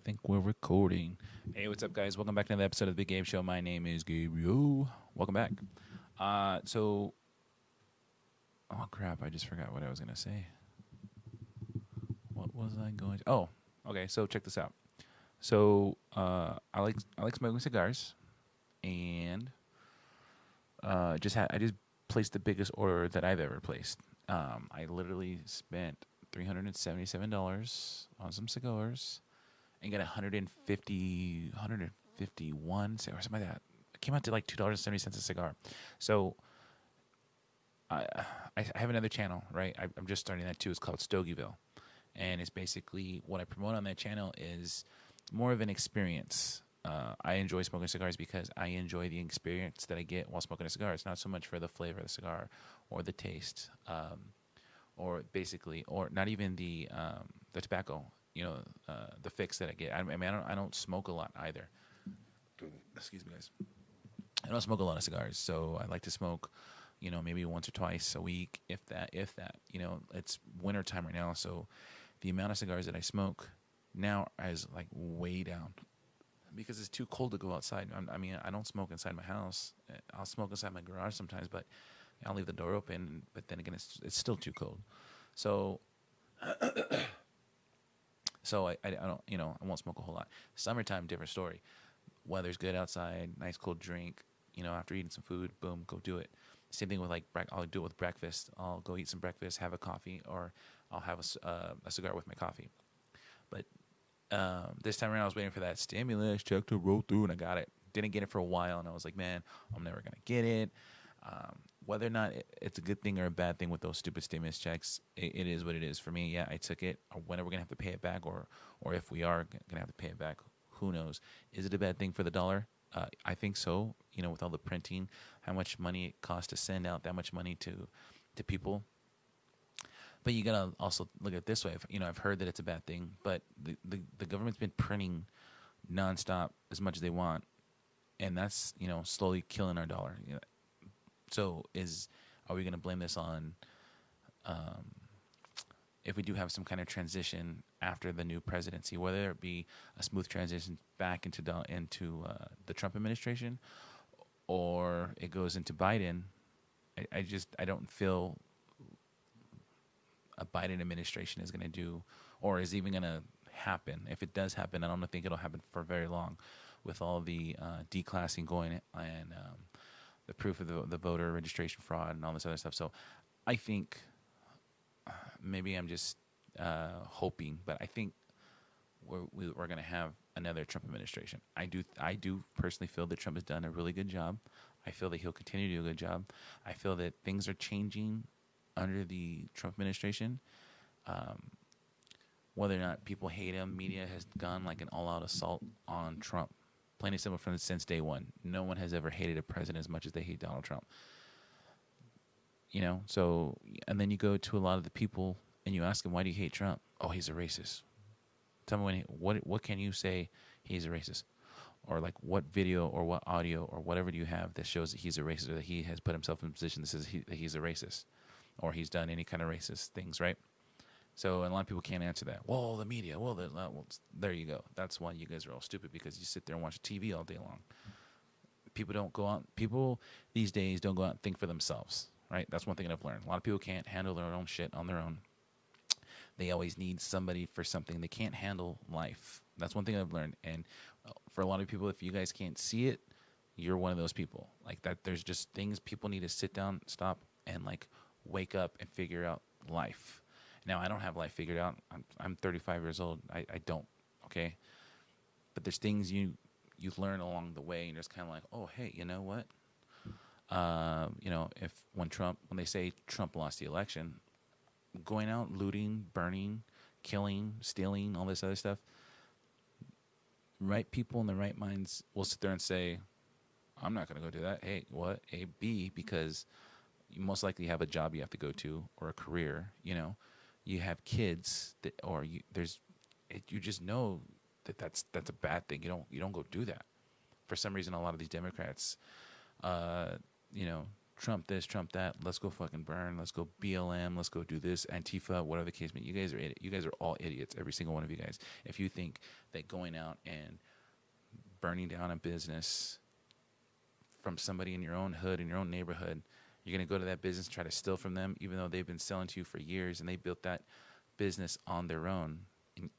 think we're recording. Hey, what's up, guys? Welcome back to another episode of the Big Gabe Show. My name is Gabe. Yo, welcome back. Oh crap! I just forgot what I was gonna say. What was I going to? Oh, okay. So check this out. I like smoking cigars, and I just placed the biggest order that I've ever placed. I literally spent $377 on some cigars and got 150, 151 or something like that. It came out to like $2.70 a cigar. So I, I have another channel, right? I'm just starting that too. It's called Stogieville. And it's basically what I promote on that channel is more of an experience. I enjoy smoking cigars because I enjoy the experience that I get while smoking a cigar. It's not so much for the flavor of the cigar or the taste, or not even the tobacco. The fix that I get. I mean, I don't smoke a lot either. Excuse me, guys. I don't smoke a lot of cigars, so I like to smoke, maybe once or twice a week, if that. It's winter time right now, so the amount of cigars that I smoke now is like way down because it's too cold to go outside. I don't smoke inside my house. I'll smoke inside my garage sometimes, but I'll leave the door open. But then again, it's still too cold. So, I don't, I won't smoke a whole lot. Summertime, different story. Weather's good outside, nice cold drink. After eating some food, boom, go do it. Same thing with I'll do it with breakfast. I'll go eat some breakfast, have a coffee, or I'll have a cigar with my coffee. But this time around, I was waiting for that stimulus check to roll through, and I got it. Didn't get it for a while, and I was like, man, I'm never going to get it. Whether or not it's a good thing or a bad thing with those stupid stimulus checks, it is what it is. For me, yeah, I took it. When are we going to have to pay it back, or if we are going to have to pay it back, who knows? Is it a bad thing for the dollar? I think so. With all the printing, how much money it costs to send out that much money to people. But you gotta also look at it this way. I've heard that it's a bad thing, but the government's been printing nonstop as much as they want, and that's slowly killing our dollar. So are we going to blame this on if we do have some kind of transition after the new presidency, whether it be a smooth transition back into the Trump administration, or it goes into Biden? I don't feel a Biden administration is going to do, or is even going to happen. If it does happen, I don't think it'll happen for very long, with all the declassing going and the proof of the voter registration fraud and all this other stuff. So I think maybe I'm just hoping, but I think we're going to have another Trump administration. I do personally feel that Trump has done a really good job. I feel that he'll continue to do a good job. I feel that things are changing under the Trump administration. Whether or not people hate him, media has gone like an all-out assault on Trump. Plain and simple, since day one. No one has ever hated a president as much as they hate Donald Trump. So, and then you go to a lot of the people and you ask them, why do you hate Trump? Oh, he's a racist. Tell me what can you say he's a racist? Or like what video or what audio or whatever do you have that shows that he's a racist, or that he has put himself in a position that says that he's a racist, or he's done any kind of racist things, right? So, and a lot of people can't answer that. Well, the media. Well, there you go. That's why you guys are all stupid, because you sit there and watch TV all day long. People don't go out. People these days don't go out and think for themselves, right? That's one thing I've learned. A lot of people can't handle their own shit on their own. They always need somebody for something. They can't handle life. That's one thing I've learned. And for a lot of people, if you guys can't see it, you're one of those people. Like that, there's just things people need to sit down, stop, and like wake up and figure out life. Now, I don't have life figured out. I'm 35 years old. I don't, okay? But there's things you learn along the way, and you're just kind of like, oh, hey, you know what? When they say Trump lost the election, going out, looting, burning, killing, stealing, all this other stuff, right people in the right minds will sit there and say, I'm not going to go do that. Hey, what? A, B, because you most likely have a job you have to go to, or a career, You have kids you just know that's a bad thing. You don't go do that. For some reason, a lot of these Democrats, Trump this, Trump that. Let's go fucking burn. Let's go BLM. Let's go do this. Antifa, whatever the case may be. You guys are all idiots. Every single one of you guys. If you think that going out and burning down a business from somebody in your own hood, in your own neighborhood, you're going to go to that business and try to steal from them, even though they've been selling to you for years and they built that business on their own. And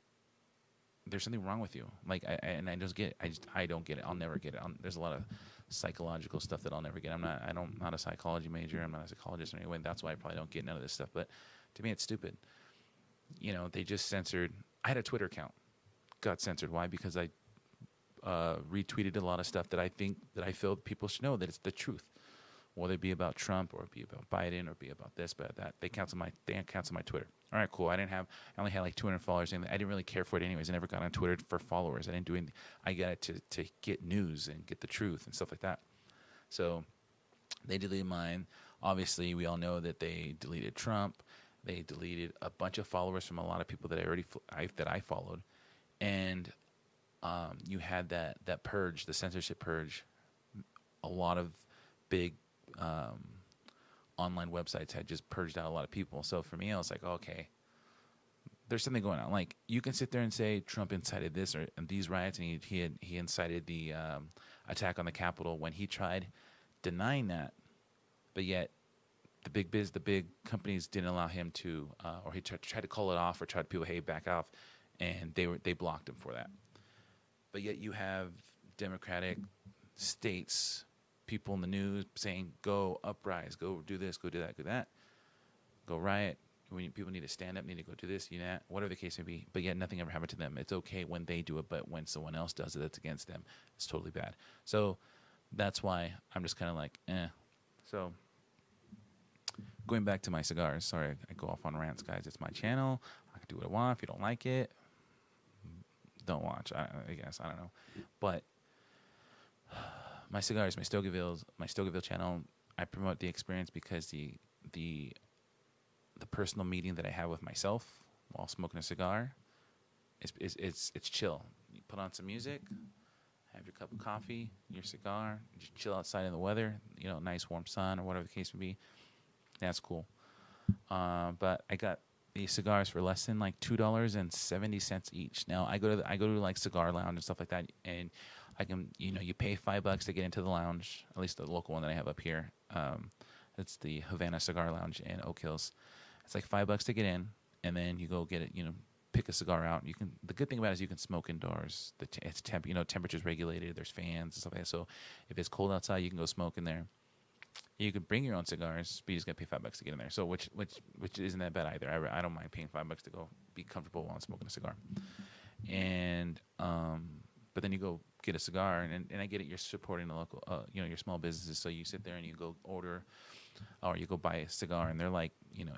there's something wrong with you. Like, I just get it. I don't get it. I'll never get it. There's a lot of psychological stuff that I'll never get. I'm not a psychology major. I'm not a psychologist or anyway. That's why I probably don't get none of this stuff. But to me, it's stupid. You know, they just censored. I had a Twitter account. Got censored. Why? Because I retweeted a lot of stuff that I feel people should know that it's the truth. Whether it be about Trump or it be about Biden or be about this, but that. They cancel my Twitter. All right, cool. I only had like 200 followers, and I didn't really care for it anyways. I never got on Twitter for followers. I didn't do anything. I got it to get news and get the truth and stuff like that. So they deleted mine. Obviously, we all know that they deleted Trump. They deleted a bunch of followers from a lot of people that I followed, and you had that purge, the censorship purge. A lot of big online websites had just purged out a lot of people. So for me, I was like, okay, there's something going on. Like, you can sit there and say Trump incited this or these riots, and he incited the attack on the Capitol when he tried denying that, but yet the big companies didn't allow him to, or he tried to call it off or tried people, hey, back off, and they blocked him for that. But yet you have Democratic states, people in the news saying, go uprise, go do this, go do that, go that, go riot. People need to stand up, need to go do this, that, whatever the case may be. But yet nothing ever happened to them. It's okay when they do it, but when someone else does it that's against them, it's totally bad. So that's why I'm just kind of like, eh. So going back to my cigars, sorry, I go off on rants, guys. It's my channel. I can do what I want. If you don't like it, don't watch. I guess, I don't know. But my cigars, my Stogaville channel, I promote the experience because the personal meeting that I have with myself while smoking a cigar it's chill. You put on some music, have your cup of coffee, your cigar, just chill outside in the weather, nice warm sun or whatever the case may be. That's cool. But I got these cigars for less than like $2.70 each. Now I go to like Cigar Lounge and stuff like that, and I can, you pay $5 to get into the lounge, at least the local one that I have up here. It's the Havana Cigar Lounge in Oak Hills. It's like $5 to get in, and then you go get it, pick a cigar out. The good thing about it is you can smoke indoors. It's temperature's regulated. There's fans and stuff like that. So if it's cold outside, you can go smoke in there. You could bring your own cigars, but you just got to pay $5 to get in there. So which isn't that bad either. I don't mind paying $5 to go be comfortable while I'm smoking a cigar. And but then you go get a cigar, and I get it. You're supporting the local, your small businesses. So you sit there and you go order, or you go buy a cigar, and they're like,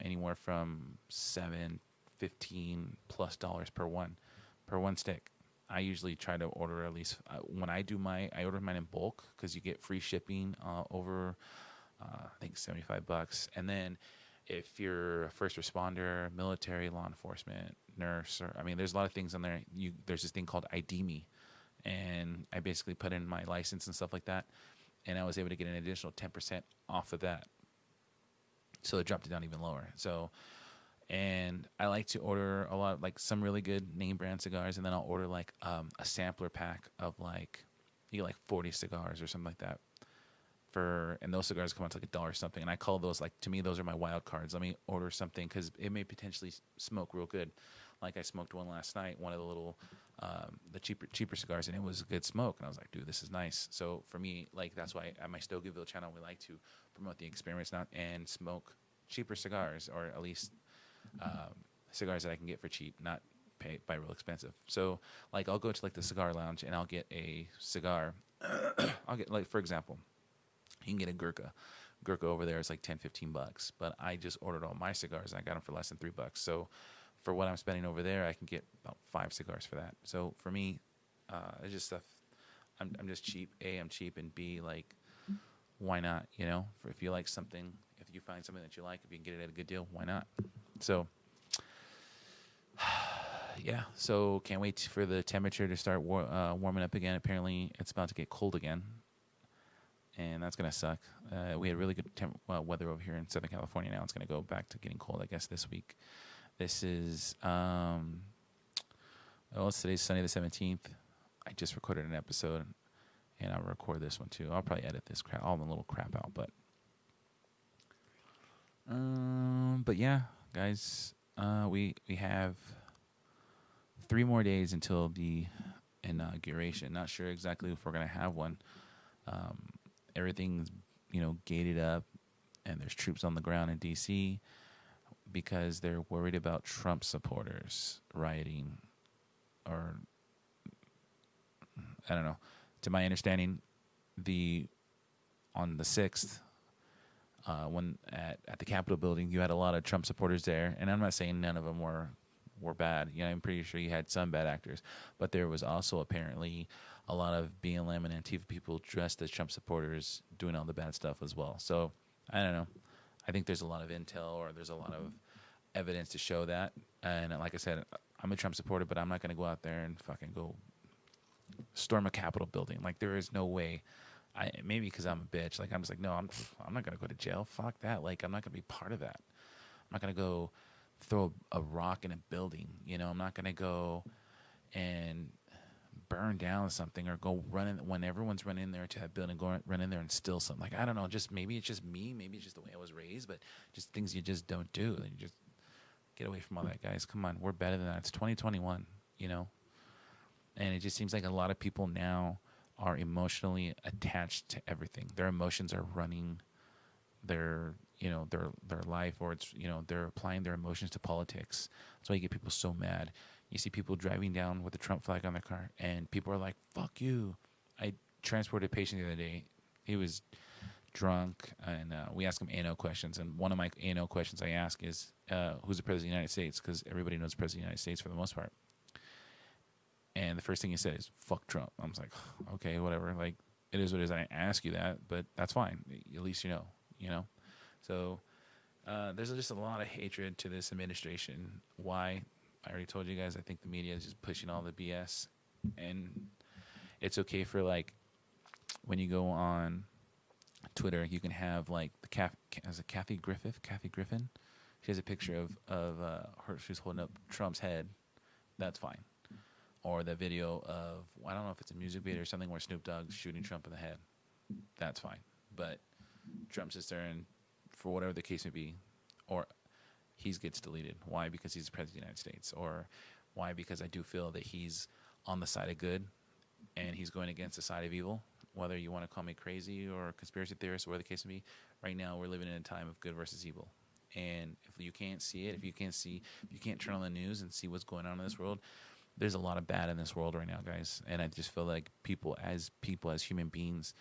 anywhere from $7, $15+ per one stick. I usually try to order at least when I order mine in bulk because you get free shipping over I think $75. And then if you're a first responder, military, law enforcement, nurse, there's a lot of things on there. There's this thing called ID Me, and I basically put in my license and stuff like that, and I was able to get an additional 10% off of that. So it dropped it down even lower. So. And I like to order a lot, like some really good name brand cigars, and then I'll order like a sampler pack of you get like 40 cigars or something like that. And those cigars come out to like $1 something, and I call those, like, to me, those are my wild cards. Let me order something because it may potentially smoke real good. Like I smoked one last night, one of the little the cheaper cigars, and it was a good smoke. And I was like, dude, this is nice. So for me, like, that's why at my Stogaville channel we like to promote the experience and smoke cheaper cigars, or at least cigars that I can get for cheap, not buy real expensive. So like I'll go to like the Cigar Lounge and I'll get a cigar. I'll get, like, for example, you can get a Gurkha. Gurkha over there is like $10-15, but I just ordered all my cigars and I got them for less than $3. So for what I'm spending over there, I can get about 5 cigars for that. So for me, it's just stuff. I'm just cheap. A, I'm cheap, and B, like, why not? If you like something, if you find something that you like, if you can get it at a good deal, why not? So, yeah. So can't wait for the temperature to start warming up again. Apparently, it's about to get cold again. and that's gonna suck. We had really good weather over here in Southern California. Now it's gonna go back to getting cold, I guess, this week. This is it's today's Sunday the 17th. I just recorded an episode, and I'll record this one too. I'll probably edit this all the little crap out, but yeah, guys, we have 3 more days until the inauguration. Not sure exactly if we're gonna have one. Everything's gated up, and there's troops on the ground in D.C. because they're worried about Trump supporters rioting, or I don't know. To my understanding, on the 6th, when at the Capitol building, you had a lot of Trump supporters there, and I'm not saying none of them were bad. I'm pretty sure you had some bad actors, but there was also apparently a lot of BLM and Antifa people dressed as Trump supporters doing all the bad stuff as well. So I don't know. I think there's a lot of intel, or there's a lot of evidence to show that. And like I said, I'm a Trump supporter, but I'm not going to go out there and fucking go storm a Capitol building. Like, there is no way. Maybe because I'm a bitch. Like, I'm just like, no, I'm not going to go to jail. Fuck that. Like, I'm not going to be part of that. I'm not going to go throw a rock in a building. I'm not going to go and burn down something, or go when everyone's running in there to that building, run in there and steal something. Like, I don't know. Maybe it's just me. Maybe it's just the way I was raised, but just things you just don't do. And you just get away from all that, guys. Come on. We're better than that. It's 2021, And it just seems like a lot of people now are emotionally attached to everything. Their emotions are running their life, or it's, they're applying their emotions to politics. That's why you get people so mad. You see people driving down with the Trump flag on their car, and people are like, fuck you. I transported a patient the other day. He was drunk, and we asked him A&O questions, and one of my A&O questions I ask is, who's the President of the United States? Because everybody knows the President of the United States for the most part. And the first thing he said is, fuck Trump. I was like, okay, whatever. Like, it is what it is. I didn't ask you that, but that's fine. At least you know. So there's just a lot of hatred to this administration. Why? I already told you guys, I think the media is just pushing all the BS. And it's okay for, like, when you go on Twitter, you can have, like, Kathy Griffin? She has a picture of her. She's holding up Trump's head. That's fine. Or the video of, I don't know if it's a music video or something, where Snoop Dogg's shooting Trump in the head. That's fine. But Trump sits there, and for whatever the case may be, or he gets deleted. Why? Because he's the President of the United States. Or why? Because I do feel that he's on the side of good, and he's going against the side of evil. Whether you want to call me crazy or a conspiracy theorist, or whatever the case may be, right now we're living in a time of good versus evil. And if you can't see it, if you can't turn on the news and see what's going on in this world, there's a lot of bad in this world right now, guys. And I just feel like people as human beings,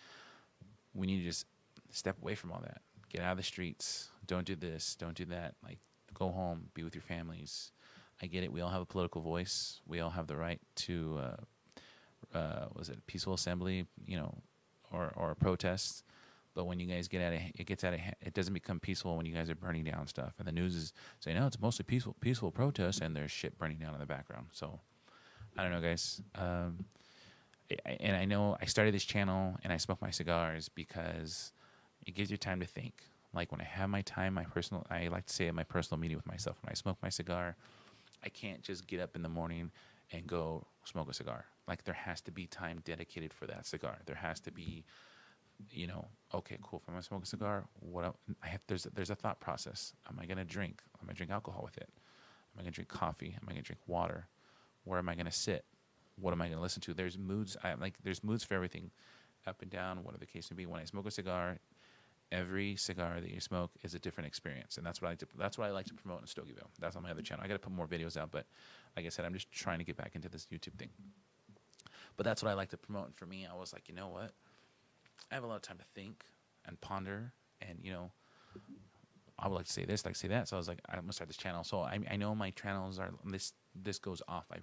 we need to just step away from all that. Get out of the streets. Don't do this. Don't do that. Like, go home. Be with your families. I get it. We all have a political voice. We all have the right to, peaceful assembly, or a protest. But when you guys it doesn't become peaceful when you guys are burning down stuff. And the news is saying, no, it's mostly peaceful protests, and there's shit burning down in the background. So, I don't know, guys. And I know I started this channel and I smoke my cigars because it gives you time to think. Like, when I have my time, I like to say at my personal meeting with myself, when I smoke my cigar, I can't just get up in the morning and go smoke a cigar. Like, there has to be time dedicated for that cigar. There has to be, okay, cool. If I'm gonna smoke a cigar, there's a thought process. Am I gonna drink? Am I gonna drink alcohol with it? Am I gonna drink coffee? Am I gonna drink water? Where am I gonna sit? What am I gonna listen to? There's moods. There's moods for everything, up and down, whatever the case may be. When I smoke a cigar, every cigar that you smoke is a different experience, and that's what I like to promote in Stogieville. That's on my other channel. I got to put more videos out, but like I said, I'm just trying to get back into this YouTube thing. But that's what I like to promote. And for me, I was like, you know what? I have a lot of time to think and ponder, and I would like to say this, like to say that. So I was like, I'm gonna start this channel. So I know my channels are this goes off. I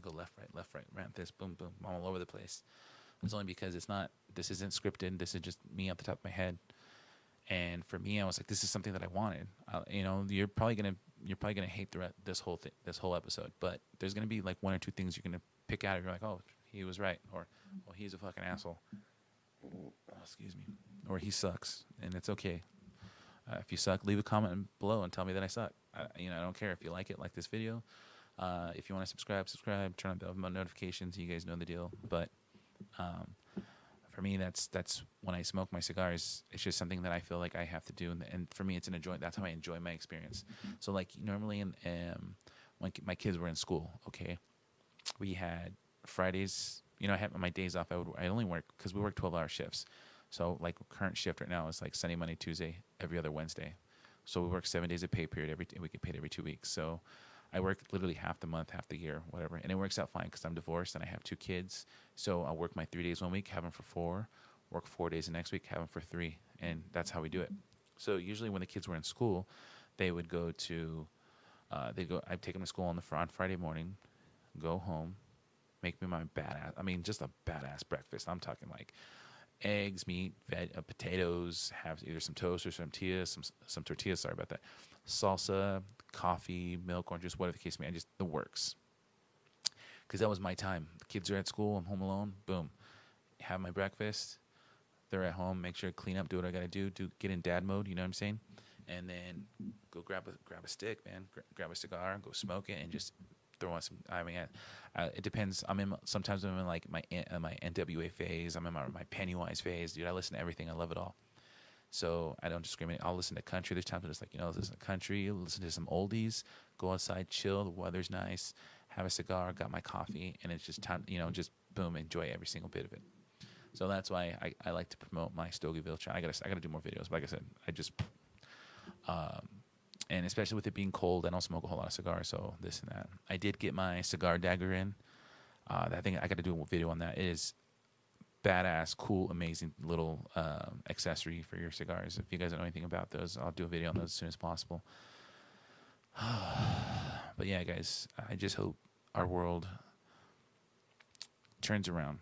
go left, right, rant this, boom, boom, I'm all over the place. It's only because this isn't scripted. This is just me off the top of my head. And for me, I was like, this is something that I wanted. You're probably gonna hate this whole episode, but there's gonna be like 1 or 2 things you're gonna pick out. You're like, oh, he was right, or well, he's a fucking asshole. excuse me, or he sucks, and it's okay. If you suck, leave a comment below and tell me that I suck. I don't care. If you like this video. If you want to subscribe, turn on the notifications. You guys know the deal. But for me, that's when I smoke my cigars. It's just something that I feel like I have to do, and for me, it's an enjoy. That's how I enjoy my experience. So like normally, when my kids were in school, okay, we had Fridays. I had my days off. I only work because we work 12-hour shifts. So like current shift right now is like Sunday, Monday, Tuesday, every other Wednesday. So we work 7 days of pay period. We get paid every 2 weeks. So I work literally half the month, half the year, whatever. And it works out fine because I'm divorced and I have 2 kids. So I'll work my 3 days one week, have them for 4, work 4 days the next week, have them for 3. And that's how we do it. So usually when the kids were in school, they would go to, I'd take them to school on Friday morning, go home, make me my just a badass breakfast. I'm talking like eggs, meat, potatoes, have either some toast or some tortillas, sorry about that, salsa, coffee, milk, orange juice, whatever the case may be, just the works. Because that was my time. The kids are at school, I'm home alone, boom. Have my breakfast, they're at home, make sure to clean up, do what I got to do, get in dad mode, you know what I'm saying? And then go grab a stick, man, grab a cigar, go smoke it, and just throw on some. It depends. Sometimes I'm in like my NWA phase. I'm in my Pennywise phase, dude. I listen to everything. I love it all. So I don't discriminate. I'll listen to country. There's times I'm just like, listen to country, listen to some oldies, go outside, chill. The weather's nice. Have a cigar, got my coffee, and it's just time. Just boom, enjoy every single bit of it. So that's why I like to promote my Stogieville channel. I gotta do more videos. But like I said, and especially with it being cold, I don't smoke a whole lot of cigars, so this and that. I did get my cigar dagger in. I think I got to do a video on that. It is badass, cool, amazing little accessory for your cigars. If you guys don't know anything about those, I'll do a video on those as soon as possible. But yeah, guys, I just hope our world turns around.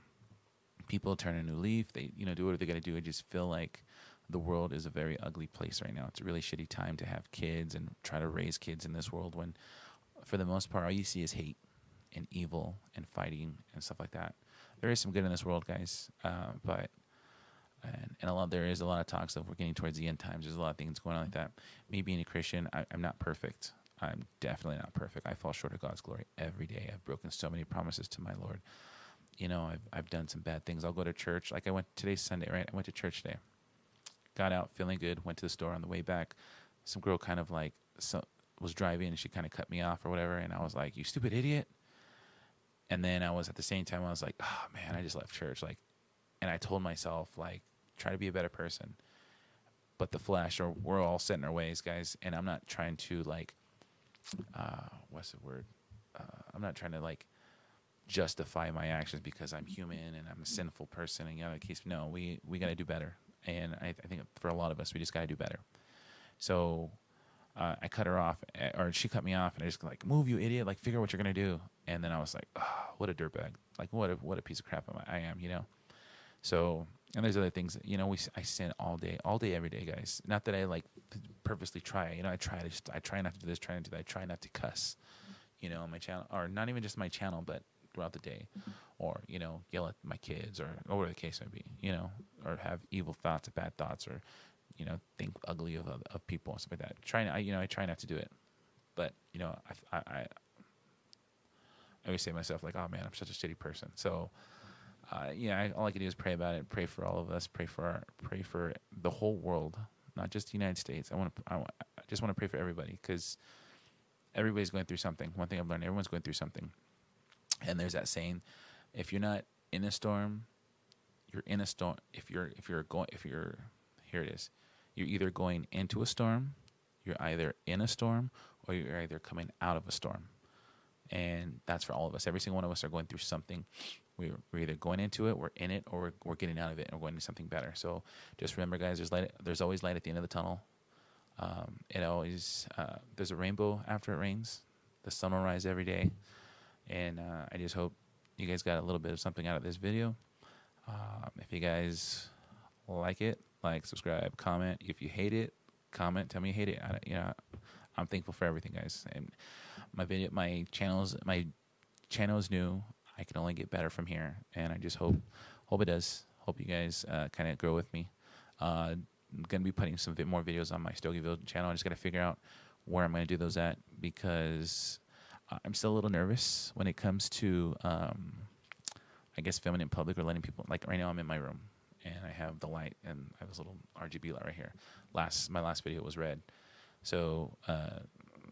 People turn a new leaf. They, do what they got to do. I just feel like the world is a very ugly place right now. It's a really shitty time to have kids and try to raise kids in this world when, for the most part, all you see is hate and evil and fighting and stuff like that. There is some good in this world, guys, but there is a lot of talks of we're getting towards the end times. There's a lot of things going on like that. Me being a Christian, I'm not perfect. I'm definitely not perfect. I fall short of God's glory every day. I've broken so many promises to my Lord. I've done some bad things. I'll go to church. Like today's Sunday, right? I went to church today. Got out feeling good, went to the store. On the way back, some girl kind of was driving and she kind of cut me off or whatever, and I was like, "You stupid idiot." And then at the same time I was like, "Oh man, I just left church." And I told myself, try to be a better person. But the flesh, or we're all set in our ways, guys, and I'm not trying to what's the word? I'm not trying to justify my actions because I'm human and I'm a sinful person and no, we got to do better. And I think for a lot of us, we just got to do better. So I cut her off, or she cut me off, and I just "Move, you idiot! Figure out what you're gonna do." And then I was like, "Oh, what a dirtbag! What a piece of crap I am." So, and there's other things. I sin all day, every day, guys. Not that I purposely try. I try not to do this, try not to do that. I try not to cuss. On my channel, or not even just my channel, but throughout the day, or yell at my kids, or whatever the case may be, or have evil thoughts, bad thoughts, or think ugly of people and stuff like that. I try not to do it, but I always say to myself "Oh man, I'm such a shitty person." So all I can do is pray about it, pray for all of us, pray for the whole world, not just the United States. I just want to pray for everybody, because everybody's going through something. One thing I've learned: everyone's going through something. And there's that saying, if you're not in a storm, you're in a storm. Here it is. You're either going into a storm, you're either in a storm, or you're either coming out of a storm. And that's for all of us. Every single one of us are going through something. We're either going into it, we're in it, or we're getting out of it, and we're going to something better. So just remember, guys, there's always light at the end of the tunnel. There's a rainbow after it rains. The sun will rise every day. And I just hope you guys got a little bit of something out of this video. If you guys like it, subscribe, comment. If you hate it, comment. Tell me you hate it. I'm thankful for everything, guys. And my channel is new. I can only get better from here, and I just hope it does. Hope you guys kind of grow with me. I'm going to be putting some more videos on my Stogieville channel. I just got to figure out where I'm going to do those at, because I'm still a little nervous when it comes to, I guess, filming in public or letting people, like right now I'm in my room and I have the light and I have this little RGB light right here. My last video was red. So,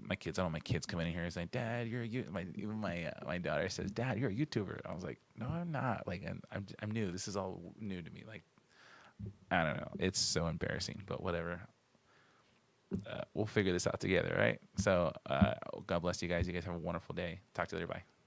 my kids, I don't know, my kids come in here and say, Dad, you're even my daughter says, Dad, you're a YouTuber. I was like, no, I'm not. Like, I'm new. This is all new to me. Like, I don't know. It's so embarrassing, but whatever. We'll figure this out together, right? So, God bless you guys. You guys have a wonderful day. Talk to you later. Bye.